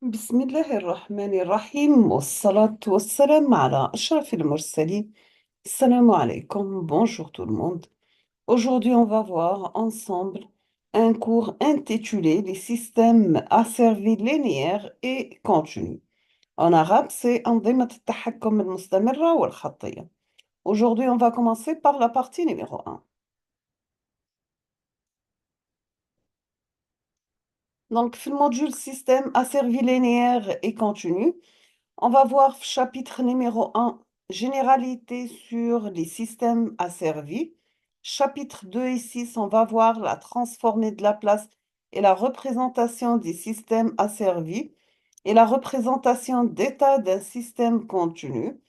بسم الله الرحمن الرحيم والصلاة والسلام على أشرف المرسلين. Salam alaikum, bonjour tout le monde. Aujourd'hui, on va voir ensemble un cours intitulé Les systèmes asservis linéaires et continus. En arabe, c'est أنظمة التحكم المستمرة والخطية. Aujourd'hui, on va commencer par la partie numéro 1. Donc, في المودule système asservi linéaire et continu, on va voir chapitre numéro 1, généralité sur les systèmes asservis. Chapitre 2 et 6, on va voir la transformée de la place et la représentation des systèmes asservis et la représentation d'état d'un système continu.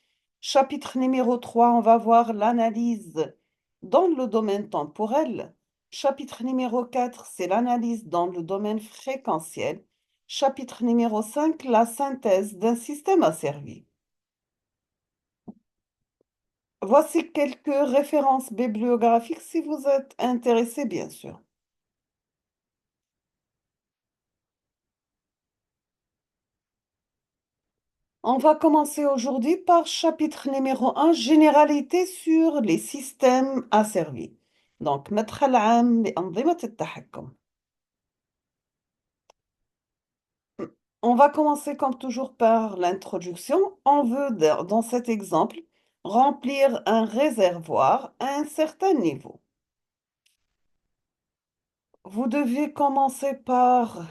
Chapitre numéro 3, on va voir l'analyse dans le domaine temporel. Chapitre numéro 4, c'est l'analyse dans le domaine fréquentiel. Chapitre numéro 5, la synthèse d'un système asservi. Voici quelques références bibliographiques si vous êtes intéressé, bien sûr. On va commencer aujourd'hui par chapitre numéro 1, généralité sur les systèmes asservis. Donc, مدخل عام لأنظمة التحكم. On va commencer comme toujours par l'introduction. On veut, dans cet exemple, remplir un réservoir à un certain niveau. Vous devez commencer par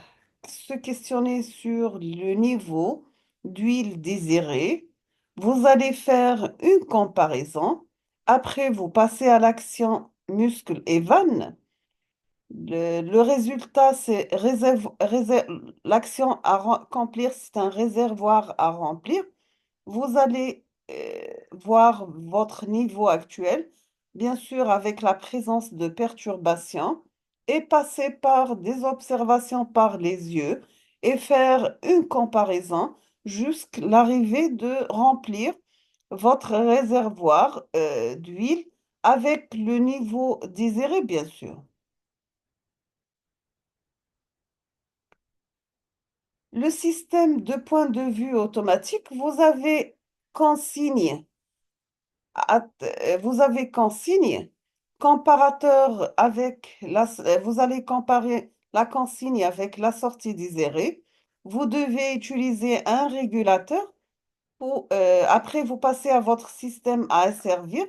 se questionner sur le niveau d'huile désirée. Vous allez faire une comparaison. Après, vous passez à l'action muscle et vanne. Le résultat, c'est l'action à remplir, c'est un réservoir à remplir. Vous allez voir votre niveau actuel, bien sûr avec la présence de perturbations, et passer par des observations par les yeux et faire une comparaison jusqu'à l'arrivée de remplir votre réservoir d'huile avec le niveau désiré, bien sûr. Le système de point de vue automatique, consigne, vous avez consigne comparateur avec vous allez comparer la consigne avec la sortie désirée. Vous devez utiliser un régulateur après vous passez à votre système à asservir.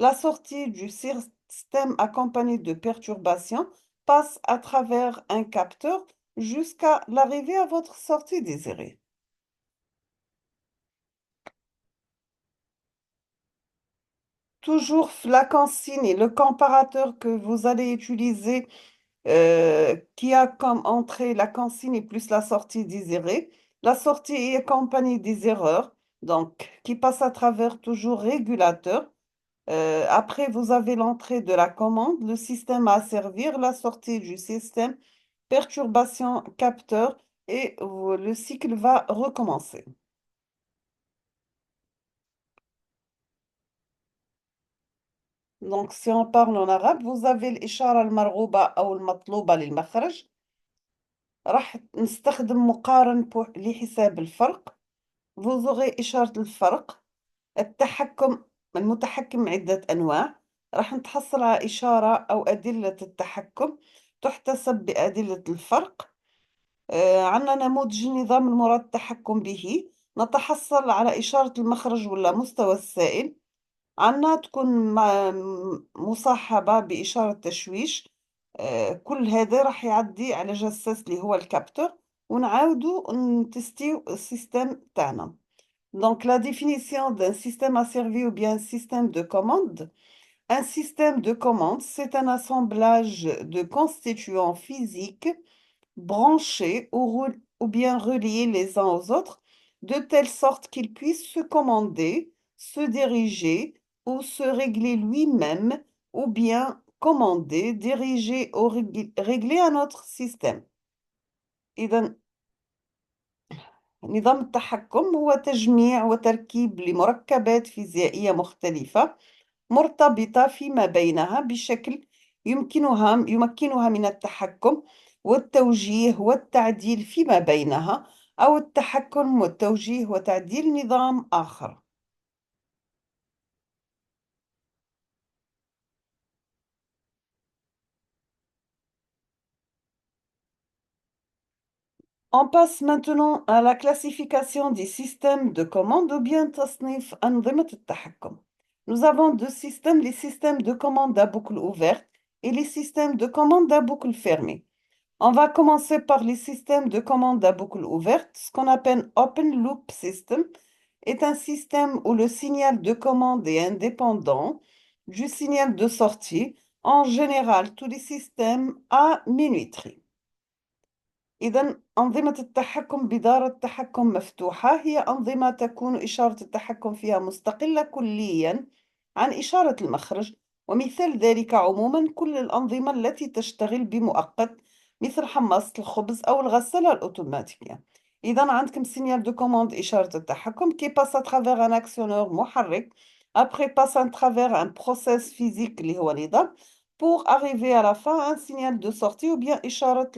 La sortie du système accompagnée de perturbations passe à travers un capteur jusqu'à l'arrivée à votre sortie désirée. Toujours la consigne, le comparateur que vous allez utiliser qui a comme entrée la consigne plus la sortie désirée. La sortie est accompagnée des erreurs, donc qui passe à travers toujours régulateur. Après, vous avez l'entrée de la commande, le système à servir, la sortie du système, perturbation capteur et le cycle va recommencer. Donc, si on parle en arabe, vous avez الإشارة المرغوبة أو المطلوبة للمخرج. راح نستخدم مقارن لحساب الفرق. Vous aurez إشارة الفرق. التحكم المتحكم عدة أنواع. راح نتحصل على إشارة أو أدلة التحكم تحتسب بأدلة الفرق. عندنا نموذج النظام المراد التحكم به. نتحصل على إشارة المخرج ولا مستوى السائل. عنا تكون مصاحبة بإشارة تشويش. كل هذا راح يعدي على جساس اللي هو الكابتور ونعاودو نتستيو السيستم تاعنا. Donc la définition d'un système asservi ou bien un système de commande. Un système de commande, c'est un assemblage de constituants physiques branchés ou bien reliés les uns aux autres, de telle sorte qu'ils puissent se commander, se diriger ou se régler lui-même, ou bien commander, diriger ou régler un autre système. إذا نظام التحكم هو تجميع وتركيب لمركبات فيزيائية مختلفة مرتبطة فيما بينها بشكل يمكنها من التحكم والتوجيه والتعديل فيما بينها أو التحكم والتوجيه وتعديل نظام آخر. On passe maintenant à la classification des systèmes de commande ou bien تصنيف أنظمة التحكم. Nous avons deux systèmes, les systèmes de commande à boucle ouverte et les systèmes de commande à boucle fermée. On va commencer par les systèmes de commande à boucle ouverte. Ce qu'on appelle Open Loop System est un système où le signal de commande est indépendant du signal de sortie. En général, tous les systèmes à minuterie. إذا أنظمة التحكم بدارة تحكم مفتوحة هي أنظمة تكون إشارة التحكم فيها مستقلة كلياً عن إشارة المخرج، ومثال ذلك عموماً كل الأنظمة التي تشتغل بمؤقت مثل حماصة الخبز أو الغسالة الأوتوماتيكية. إذا عندكم سينيال دو كوموند إشارة التحكم كي باس اترافيغ ان أكسيونور محرك après passe à travers un process physique اللي هو نظام pour arriver à la fin un signal de sortie ou bien إشارة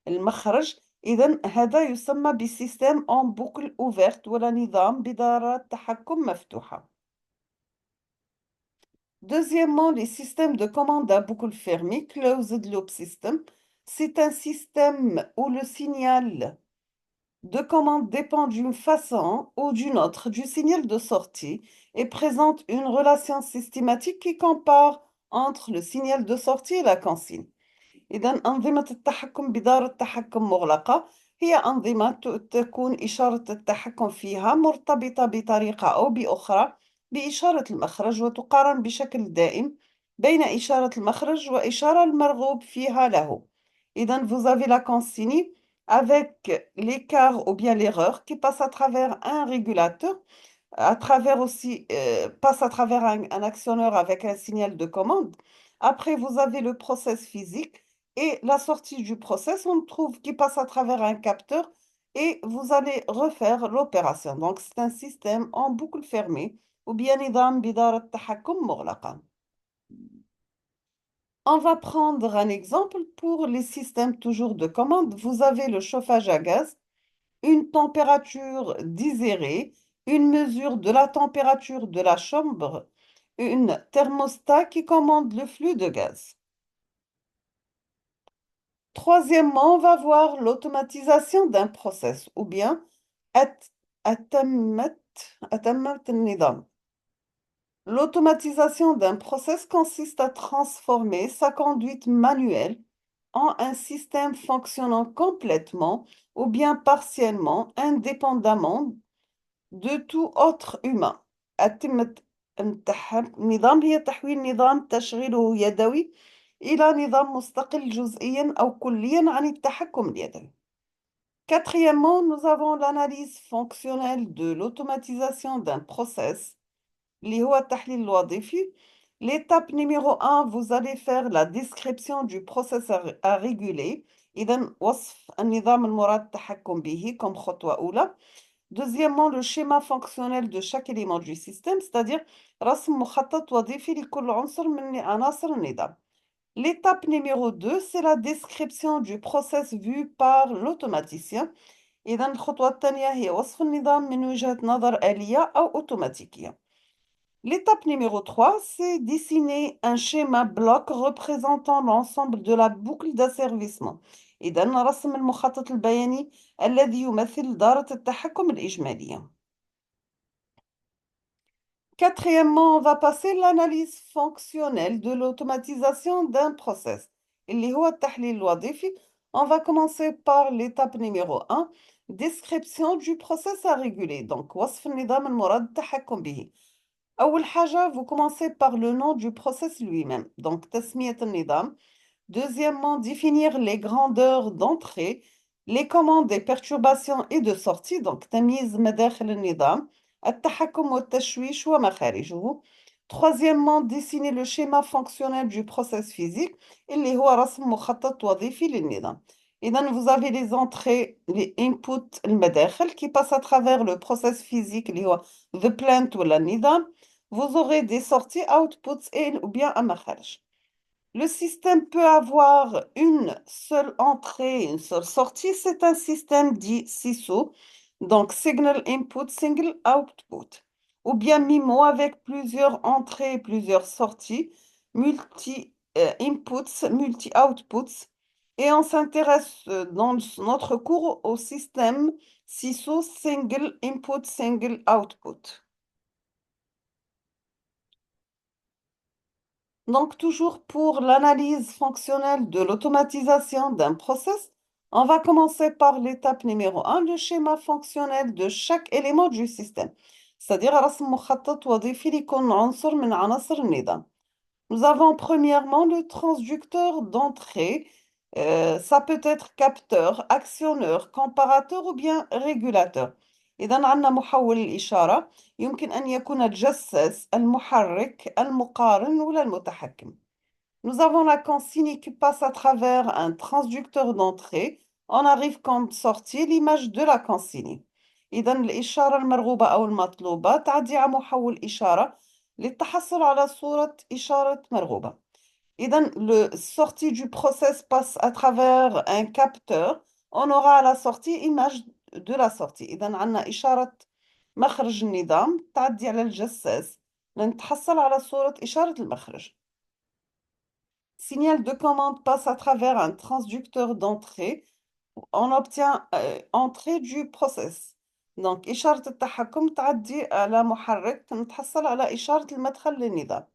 المخرج. إذا هذا يسمى بسيستم en boucle ouverte ولا نظام بدارة تحكم مفتوحة. Deuxièmement, les systèmes de commande à boucle fermée, closed loop system, c'est un système où le signal de commande dépend d'une façon ou d'une autre du signal de sortie et présente une relation systématique qui compare entre le signal de sortie et la consigne. إذا أنظمة التحكم بدار التحكم مغلقة هي أنظمة تكون إشارة التحكم فيها مرتبطة بطريقة أو بأخرى بإشارة المخرج وتقارن بشكل دائم بين إشارة المخرج وإشارة المرغوب فيها له. إذا vous avez la consigne avec l'écart ou bien l'erreur qui passe à travers un régulateur à travers aussi, passe à travers un actionneur avec un signal de commande. Après, vous avez le process physique et la sortie du process, on trouve qui passe à travers un capteur et vous allez refaire l'opération. Donc, c'est un système en boucle fermée ou bien نظام بدارة تحكم مغلقة. On va prendre un exemple pour les systèmes toujours de commande. Vous avez le chauffage à gaz, une température désirée, une mesure de la température de la chambre, une thermostat qui commande le flux de gaz. Troisièmement, on va voir l'automatisation d'un process ou bien at- أتمت أتمت النظام. L'automatisation d'un process consiste à transformer sa conduite manuelle en un système fonctionnant complètement ou bien partiellement, indépendamment de tout autre humain. أتم النظام هي تحويل نظام تشغيله يدوي إلى نظام مستقل جزئيا أو كليا عن التحكم اليدوي. Quatrièmement, nous avons l'analyse fonctionnelle de l'automatisation d'un process اللي هو التحليل الوظيفي. L'étape numéro 1, vous allez faire la description du process à réguler. إذن وصف النظام المراد التحكم به comme خطوة أولى. Deuxièmement, le schéma fonctionnel de chaque élément du système, c'est-à-dire رسم مخطط وظيفي لكل عنصر من عناصر النظام. L'étape numéro 2, c'est la description du process vu par l'automaticien. إذا الخطوة الثانية هي وصف النظام من وجهة نظر آلية أو أوتوماتيكية. L'étape numéro 3, c'est dessiner un schéma bloc représentant l'ensemble de la boucle d'asservissement. إذا رسم المخطط البياني الذي يمثل دارة التحكم الإجمالية. Quatrièmement, on va passer l'analyse fonctionnelle de l'automatisation d'un process. اللي هو التحليل الوظيفي. On va commencer par l'étape numéro 1, description du process à réguler. Donc, وصف النظام المراد التحكم به. أول حاجة, vous commencez par le nom du process lui-même. Donc, تسمية النظام. Deuxièmement, définir les grandeurs d'entrée, les commandes des perturbations et de sortie. Donc, تمييز مداخل النظام, التحكم والتشويش ومخارجه. Troisièmement, dessiner le schéma fonctionnel du process physique اللي هو رسم مخطط وظيفي للنظام. إذن vous avez les entrées, les inputs المداخل qui passent à travers le process physique اللي هو the plant ولا النظام. Vous aurez des sorties outputs et ou bien un مخارج. Le système peut avoir une seule entrée, une seule sortie. C'est un système dit SISO, donc Signal Input, Single Output. Ou bien MIMO avec plusieurs entrées et plusieurs sorties, multi-inputs, multi-outputs. Et on s'intéresse dans notre cours au système SISO, Single Input, Single Output. Donc, toujours pour l'analyse fonctionnelle de l'automatisation d'un process, on va commencer par l'étape numéro 1, le schéma fonctionnel de chaque élément du système. C'est-à-dire رسم مخطط وظيفي لكل عنصر من عناصر النظام. Nous avons premièrement le transducteur d'entrée. Ça peut être capteur, actionneur, comparateur ou bien régulateur. إذا عندنا محول الإشارة يمكن أن يكون الجساس، المحرك، المقارن ولا المتحكم. Nous avons la consigne qui passe à travers un transducteur d'entrée. On arrive comme sortie l'image de la consigne. إذا الإشارة المرغوبة أو المطلوبة تعدي على محول إشارة للتحصل على صورة إشارة مرغوبة. إذا le sortie du process passe à travers un capteur. On aura à la sortie image de la sortie. إذا عندنا إشارة مخرج النظام تعدي على الجساس لنتحصل على صورة إشارة المخرج. Signal de commande passe à travers un transducteur d'entrée. On obtient entrée du process. Donc إشارة التحكم تعدي على محرك نتحصل على إشارة المدخل للنظام.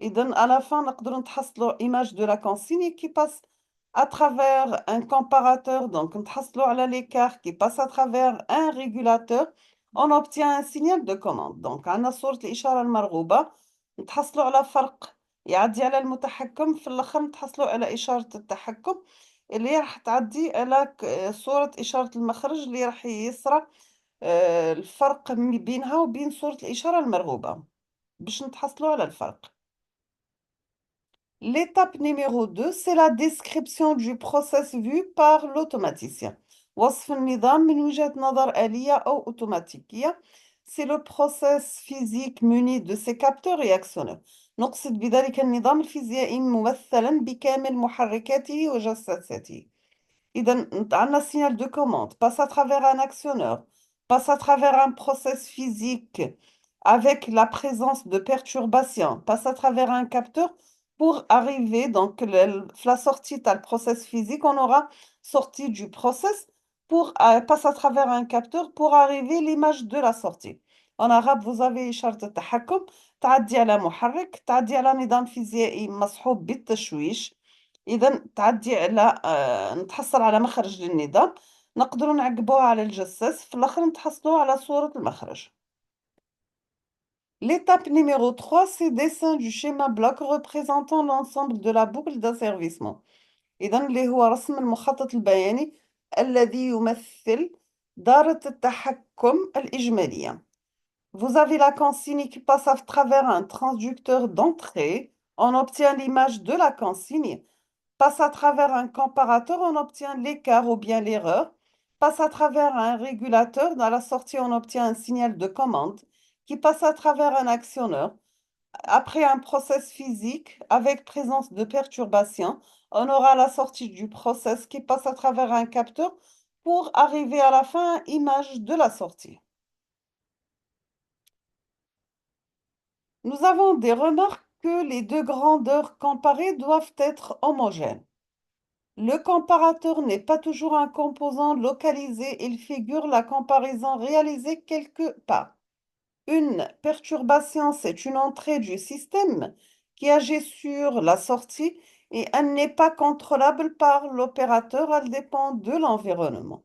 إذن à la fin نقدر نتحصلوا image de la consigne qui passe à travers un comparateur. Donc نتحصلوا على l'écart qui passe à travers un régulateur. On obtient un signal de commande. Donc عندنا صورة الإشارة المرغوبة نتحصلوا على فرق يعدي على المتحكم. في الآخر نتحصلوا على إشارة التحكم اللي راح تعدي على صورة إشارة المخرج اللي راح يصرى الفرق بينها وبين صورة الإشارة المرغوبة باش نتحصلوا على الفرق. L'étape numéro 2, c'est la description du process vu par l'automaticien. وصف النظام من وجهة نظر آلية أو أوتوماتيكية. C'est le process physique muni de ses capteurs et actionneurs. نقصد بذلك النظام الفيزيائي ممثلا بكامل محركاته وجساساته. إذا عندنا signal de commande, passe à travers un actionneur, passe à travers un process physique avec la présence de perturbations, passe à travers un capteur pour arriver, donc la sortie, tu as le process physique, on aura sortie du process, passe à travers un capteur pour arriver l'image de la sortie. En arabe, vous avez إشارة التحكم تعدي على محرك تعدي على نظام فيزيائي مصحوب بالتشويش. إذا تعدي على نتحصل على مخرج للنظام نقدروا نعقبوه على الجساس في الآخر نتحصلوا على صورة المخرج. L'étape numéro 3, c'est dessin du schéma bloc représentant l'ensemble de la boucle d'asservissement. إذا اللي هو رسم المخطط البياني الذي يمثل دارة التحكم الإجمالية. Vous avez la consigne qui passe à travers un transducteur d'entrée. On obtient l'image de la consigne. Passe à travers un comparateur, on obtient l'écart ou bien l'erreur. Passe à travers un régulateur. Dans la sortie, on obtient un signal de commande qui passe à travers un actionneur. Après un process physique avec présence de perturbation, on aura la sortie du process qui passe à travers un capteur pour arriver à la fin image de la sortie. Nous avons des remarques que les deux grandeurs comparées doivent être homogènes. Le comparateur n'est pas toujours un composant localisé, il figure la comparaison réalisée quelque part. Une perturbation, c'est une entrée du système qui agit sur la sortie et elle n'est pas contrôlable par l'opérateur, elle dépend de l'environnement.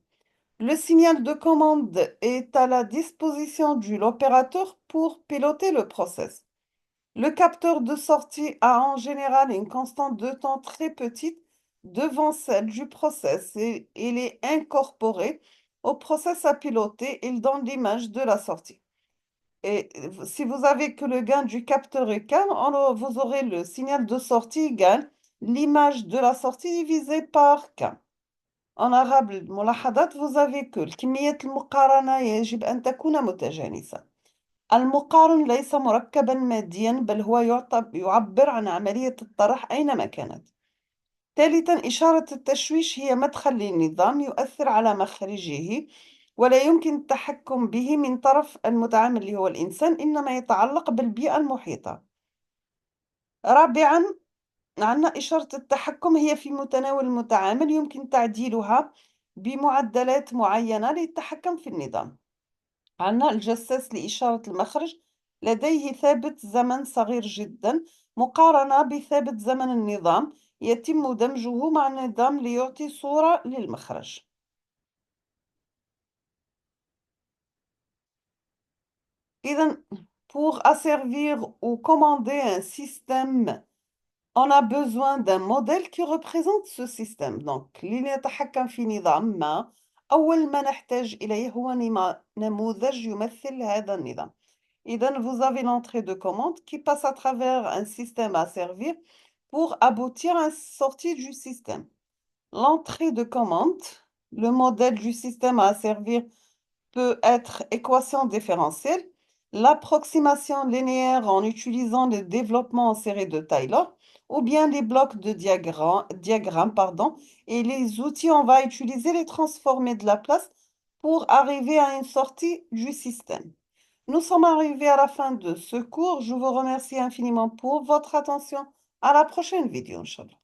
Le signal de commande est à la disposition de l'opérateur pour piloter le process. Le capteur de sortie a en général une constante de temps très petite devant celle du process et il est incorporé au process à piloter. Il donne l'image de la sortie. Et si vous avez que le gain du capteur est calme, vous aurez le signal de sortie égal l'image de la sortie divisée par K. En arabe الملاحظات vous avez que الكميات المقارنة يجب أن تكون متجانسة. المقارن ليس مركبا ماديا، بل هو يعبر عن عملية الطرح أينما كانت. ثالثا، إشارة التشويش هي مدخل للنظام يؤثر على مخرجه، ولا يمكن التحكم به من طرف المتعامل اللي هو الإنسان، إنما يتعلق بالبيئة المحيطة. رابعا، عندنا إشارة التحكم هي في متناول المتعامل، يمكن تعديلها بمعدلات معينة للتحكم في النظام. عندنا الجساس لإشارة المخرج، لديه ثابت زمن صغير جدا مقارنة بثابت زمن النظام، يتم دمجه مع النظام ليعطي صورة للمخرج. إذا pour asservir ou commander un système, on a besoin d'un modèle qui représente ce système. Donc لنتحكم في نظام ما، أول ما نحتاج إليه هو نموذج يمثل هذا النظام. إذن vous avez l'entrée de commande qui passe à travers un système à servir pour aboutir à une sortie du système. L'entrée de commande, le modèle du système à servir peut être équation différentielle, l'approximation linéaire en utilisant le développement en série de Taylor, ou bien les blocs de diagrammes, pardon, et les outils, on va utiliser les transformés de Laplace pour arriver à une sortie du système. Nous sommes arrivés à la fin de ce cours. Je vous remercie infiniment pour votre attention. À la prochaine vidéo, Inch'Allah.